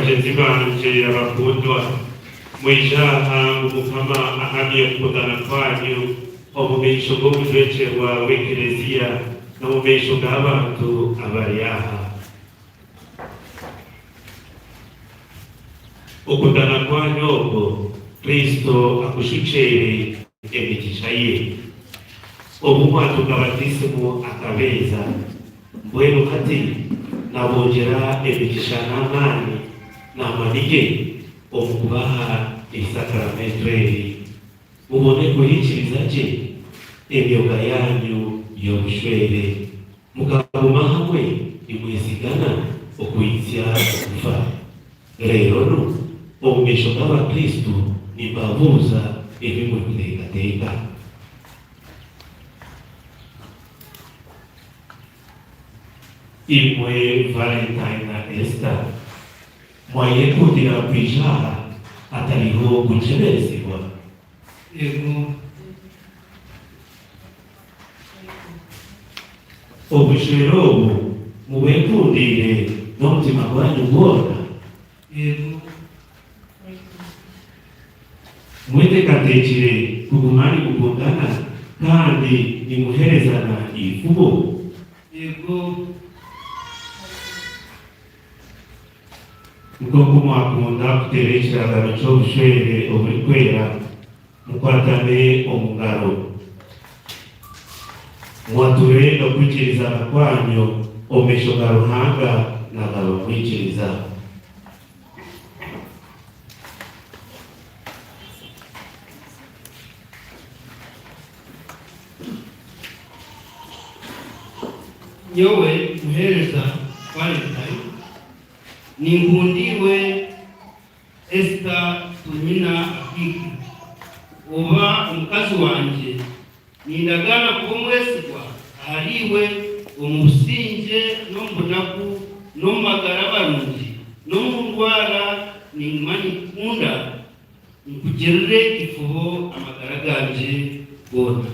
bagenzi banje abakundwa mwijaha umukama ahamye kukundana kwanyu obumeisho bw'omujwecerwa w'ekereziya n'obumeisho bw'abantu abari aha. Okundana kwanyu obwo Kristo akushuchere emigisha ye obumwatuka batisimu akabeza mbwenu kati nabongera emigisha n'amaani n'amanige okubaha isakramento eri mubone kuhikiriza gye emyoga yanyu y'obushwere mukaguma hamwe nimwesigana okuyitsya okufa. Rero no obumeisho bw'abakristu nimbabuuza ebimwe kuteekateeka. Imwe Valentine na Esther mwayekundira kwijaha atariho guceberezebwa. Yego. Obushwere obu mubekundire n'omutima gwanyu gwona. Yego. Mwetekatekere kugumani kukundana kandi nimuherezana ifubo. Yego. Nk'uko mwakunda kutera ekiragano ky'obushwere oburikwera mukwatane omungaro mwature n'okwikirizana kwanyu omumeisho ga Ruhanga n'agabamwikiriza. Nyowe muhereza Valentine ninkundiwe Esther Tunyina Akiki oba omukazi wanje nindagana kuba omwesigwa ahariwe omu businge n'omu bunaku n'omu magara barungi n'omu ndwara nimanya nkunda nkugirire ifubo amagara ganje gona.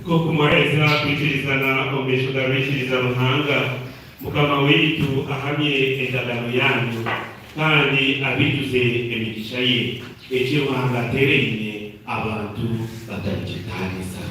Kumweza kwikirizana omumeisho g'abikiriza Ruhanga mukama witu ahamye endagano yanyu kandi abijuze emigisha ye ekyo Ruhanga atereine abantu batarikitaniza.